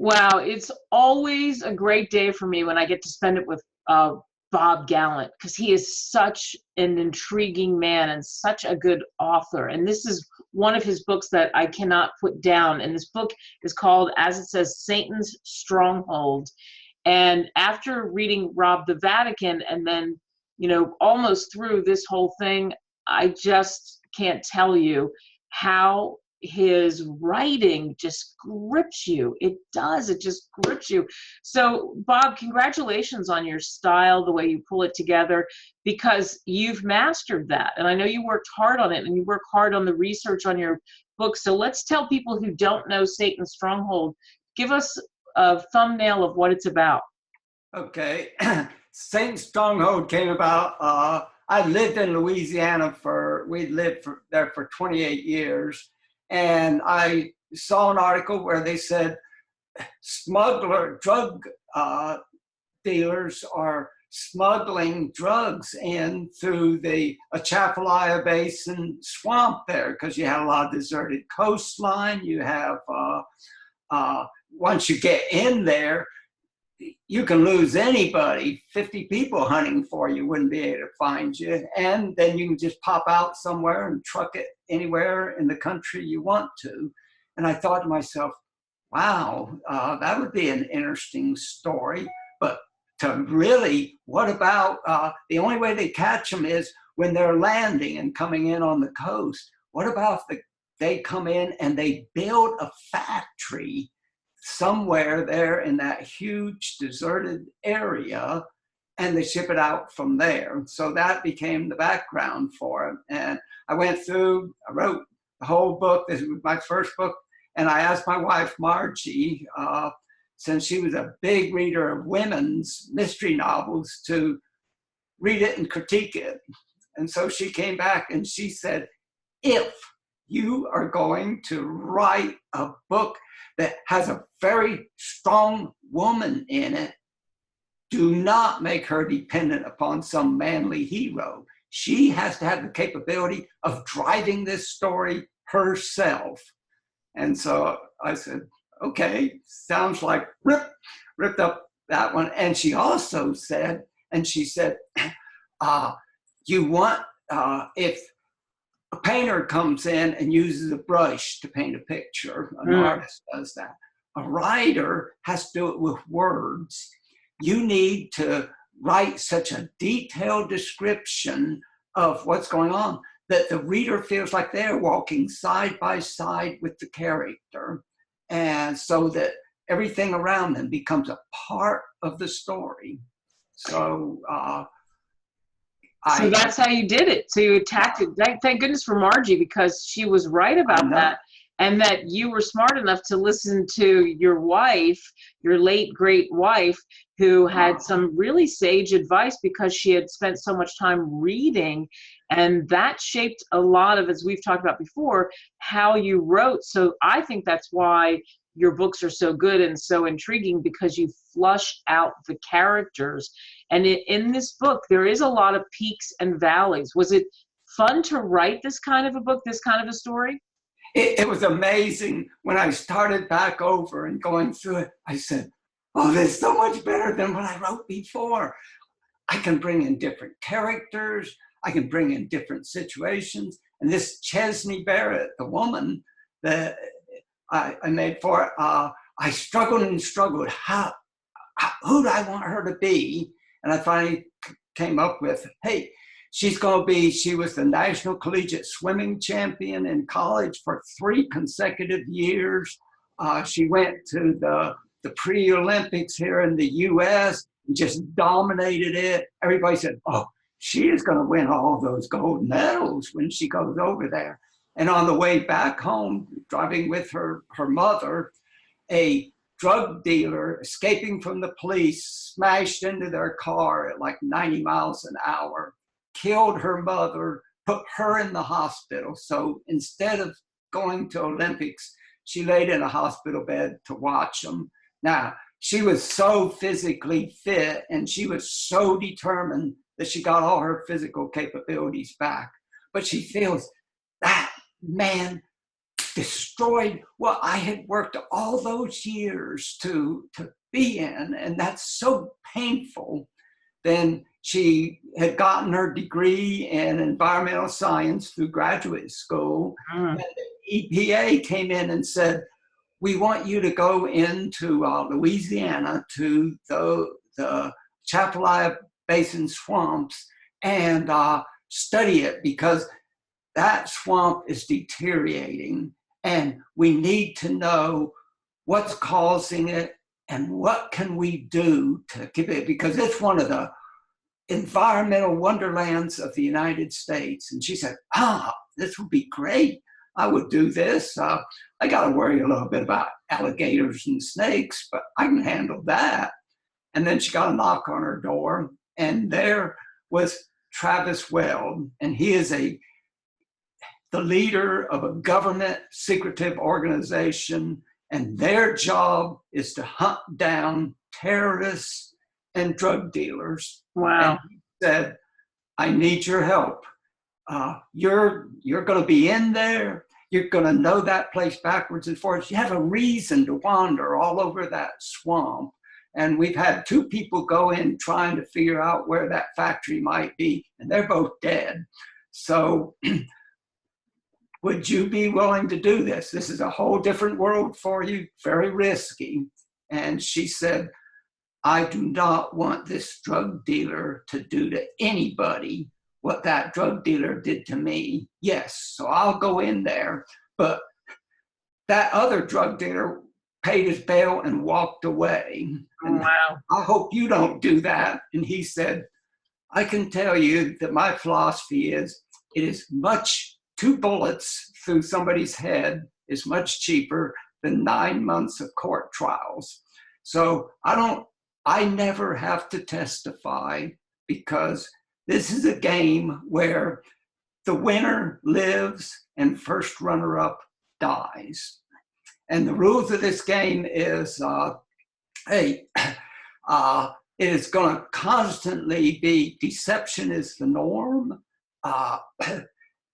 Wow, it's always a great day for me when I get to spend it with Bob Gallant, because he is such an intriguing man and such a good author. And this is one of his books that I cannot put down. And this book is called, as it says, Satan's Stronghold. And after reading Rob the Vatican and then, almost through this whole thing, I just can't tell you how his writing just grips you. It does. It just grips you. So, Bob, congratulations on your style, the way you pull it together, because you've mastered that. And I know you worked hard on it, and you work hard on the research on your book. So let's tell people who don't know Satan's Stronghold, give us a thumbnail of what it's about. Okay. Satan's Stronghold came about, I lived in Louisiana we lived there for 28 years. And I saw an article where they said drug dealers are smuggling drugs in through the Atchafalaya Basin swamp there, because you had a lot of deserted coastline. You have, once you get in there, you can lose anybody. 50 people hunting for you wouldn't be able to find you. And then you can just pop out somewhere and truck it anywhere in the country you want to. And I thought to myself, wow, that would be an interesting story. But to really, what about, the only way they catch them is when they're landing and coming in on the coast. What about if they come in and they build a factory somewhere there in that huge deserted area, and they ship it out from there? So that became the background for it. And I went through, I wrote the whole book. This was my first book. And I asked my wife, Margie, since she was a big reader of women's mystery novels, to read it and critique it. And so she came back and she said, if you are going to write a book that has a very strong woman in it, do not make her dependent upon some manly hero. She has to have the capability of driving this story herself. And so I said, okay, sounds like ripped up that one. And she also said, you want, if a painter comes in and uses a brush to paint a picture, an artist does that. A writer has to do it with words. You need to write such a detailed description of what's going on that the reader feels like they're walking side by side with the character, and so that everything around them becomes a part of the story. So so that's how you did it. So you attacked it. Thank goodness for Margie, because she was right about that. And that you were smart enough to listen to your wife, your late great wife, who had some really sage advice, because she had spent so much time reading. And that shaped a lot of, as we've talked about before, how you wrote. So I think that's why your books are so good and so intriguing, because you flush out the characters. And in this book, there is a lot of peaks and valleys. Was it fun to write this kind of a book, this kind of a story? It was amazing. When I started back over and going through it, I said, oh, this is so much better than what I wrote before. I can bring in different characters. I can bring in different situations. And this Chesney Barrett, the woman that I made for it, I struggled and struggled. Who do I want her to be? And I finally came up with, hey, she was the national collegiate swimming champion in college for 3 consecutive years. She went to the pre-Olympics here in the US and just dominated it. Everybody said, oh, she is going to win all those gold medals when she goes over there. And on the way back home, driving with her mother, a drug dealer escaping from the police smashed into their car at like 90 miles an hour, killed her mother, put her in the hospital. So instead of going to Olympics, she laid in a hospital bed to watch them. Now, she was so physically fit and she was so determined that she got all her physical capabilities back. But she feels that man destroyed what I had worked all those years to be in, and that's so painful. Then she had gotten her degree in environmental science through graduate school, and the EPA came in and said, we want you to go into Louisiana to the Atchafalaya Basin swamps and study it, because that swamp is deteriorating and we need to know what's causing it and what can we do to keep it, because it's one of the environmental wonderlands of the United States. And she said, this would be great. I would do this. I got to worry a little bit about alligators and snakes, but I can handle that. And then she got a knock on her door, and there was Travis Weld, and he is the leader of a government secretive organization, and their job is to hunt down terrorists and drug dealers. Wow. And he said, I need your help. You're going to be in there. You're going to know that place backwards and forwards. You have a reason to wander all over that swamp. And we've had 2 people go in trying to figure out where that factory might be, and they're both dead. So would you be willing to do this? This is a whole different world for you, very risky. And she said, I do not want this drug dealer to do to anybody what that drug dealer did to me. Yes, so I'll go in there. But that other drug dealer paid his bail and walked away. And wow. I hope you don't do that. And he said, I can tell you that my philosophy is, it is 2 bullets through somebody's head is much cheaper than 9 months of court trials. So I never have to testify, because this is a game where the winner lives and first runner-up dies. And the rules of this game is, it is going to constantly be deception is the norm.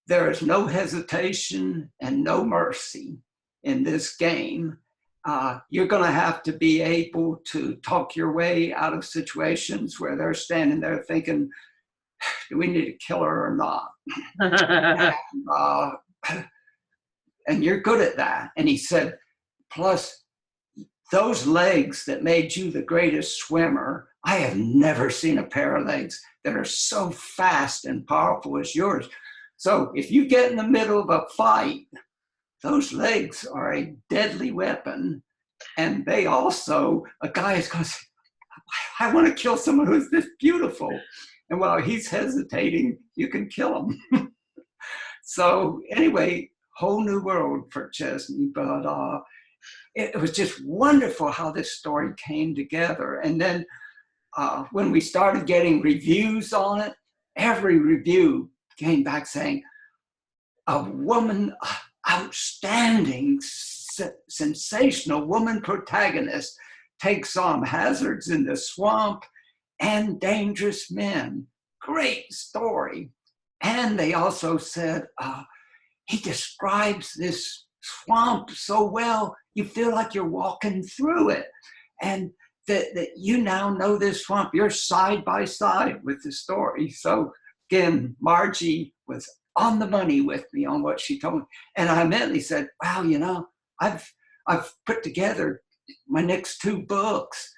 There is no hesitation and no mercy in this game. You're going to have to be able to talk your way out of situations where they're standing there thinking, do we need to kill her or not? And you're good at that. And he said, plus, those legs that made you the greatest swimmer, I have never seen a pair of legs that are so fast and powerful as yours. So if you get in the middle of a fight, those legs are a deadly weapon. And they also, a guy is going to say, I want to kill someone who's this beautiful. And while he's hesitating, you can kill him. So anyway, whole new world for Chesney, but it was just wonderful how this story came together. And then when we started getting reviews on it, every review came back saying, a woman, outstanding, sensational woman protagonist takes on hazards in the swamp and dangerous men. Great story. And they also said, he describes this swamp so well, you feel like you're walking through it. And that you now know this swamp. You're side by side with the story. So again, Margie was on the money with me on what she told me. And I immediately said, wow, I've put together my next 2 books,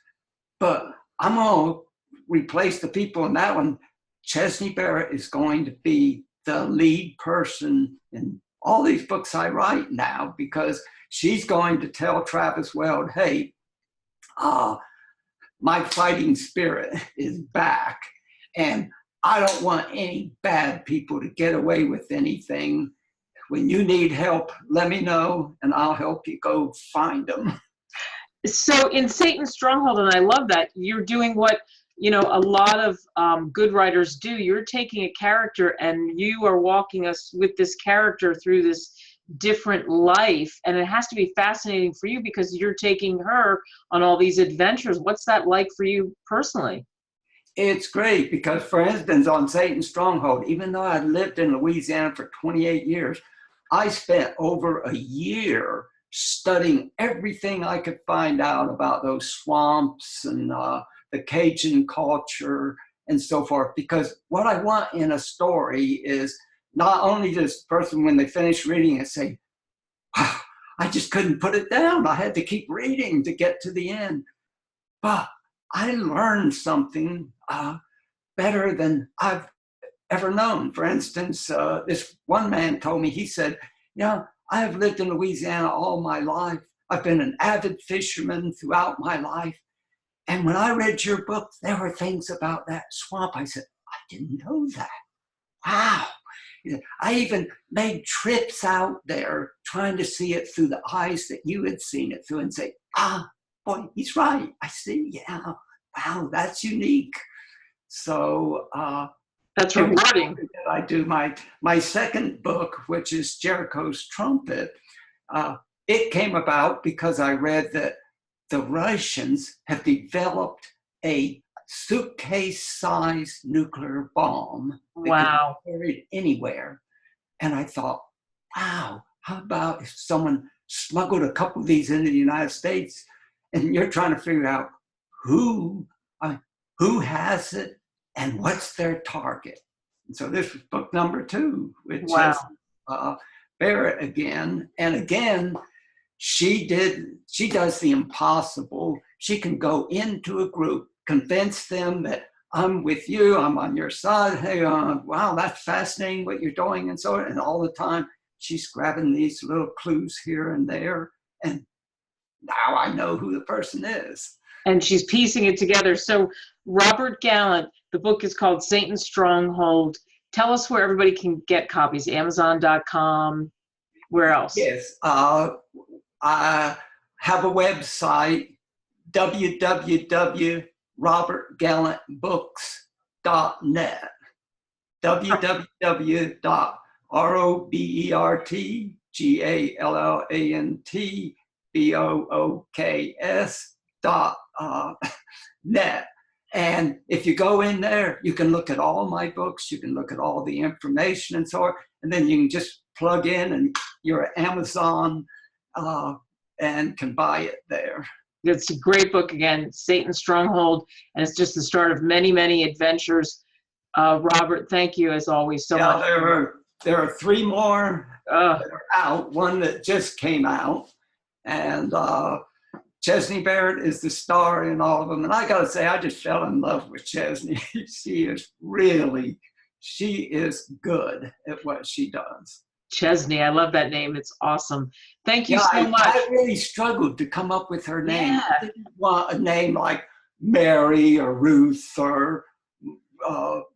but I'm going to replace the people in that one. Chesney Barrett is going to be the lead person in all these books I write now, because she's going to tell Travis Weld, hey, my fighting spirit is back, and I don't want any bad people to get away with anything. When you need help, let me know, and I'll help you go find them. So in Satans Stronghold, and I love that, you're doing what a lot of good writers do. You're taking a character and you are walking us with this character through this different life, and it has to be fascinating for you because you're taking her on all these adventures. What's that like for you personally? It's great because, for instance, on Satans Stronghold, even though I lived in Louisiana for 28 years, I spent over a year studying everything I could find out about those swamps and the Cajun culture and so forth, because what I want in a story is not only does the person, when they finish reading it, say, wow, I just couldn't put it down. I had to keep reading to get to the end. But I learned something better than I've ever known. For instance, this one man told me, he said, I have lived in Louisiana all my life. I've been an avid fisherman throughout my life. And when I read your book, there were things about that swamp. I said, I didn't know that. Wow. I even made trips out there trying to see it through the eyes that you had seen it through and say, boy, he's right. I see. Yeah. Wow, that's unique. So that's rewarding. I do my second book, which is Jericho's Trumpet. It came about because I read that the Russians have developed a suitcase-sized nuclear bomb. Wow. They could carry it anywhere. And I thought, wow, how about if someone smuggled a couple of these into the United States, and you're trying to figure out who has it and what's their target. And so this was book number 2, which is Barrett again. And again, she does the impossible. She can go into a group, convince them that I'm with you, I'm on your side. Hey, wow, that's fascinating what you're doing, and so on. And all the time, she's grabbing these little clues here and there. And now I know who the person is. And she's piecing it together. So Robert Gallant, the book is called Satans Stronghold. Tell us where everybody can get copies. Amazon.com. Where else? Yes. I have a website, www.robertgallantbooks.net. www.robertgallantbooks.net. And if you go in there, you can look at all my books, you can look at all the information and so on, and then you can just plug in and you're at Amazon and can buy it there. It's a great book, again, Satan's Stronghold, and it's just the start of many, many adventures. Robert, thank you as always so much. There are 3 more that are out, one that just came out, and Chesney Barrett is the star in all of them. And I gotta say, I just fell in love with Chesney. She is good at what she does. Chesney, I love that name. It's awesome. Thank you so much. I really struggled to come up with her name. Yeah. I didn't want a name like Mary or Ruth or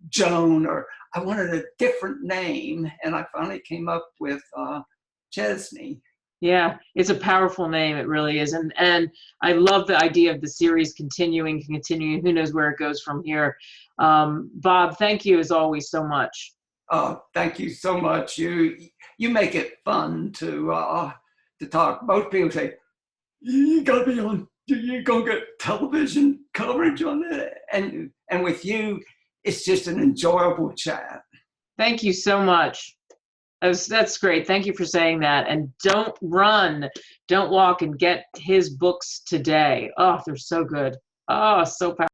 Joan, or I wanted a different name, and I finally came up with Chesney. Yeah, it's a powerful name. It really is. And I love the idea of the series continuing. Who knows where it goes from here. Bob, thank you as always so much. Thank you so much. You make it fun to talk. Most people say, you gotta be on, you're gonna get television coverage on it. And with you, it's just an enjoyable chat. Thank you so much. That's great. Thank you for saying that. And don't run, don't walk, and get his books today. Oh, they're so good. Oh, so powerful.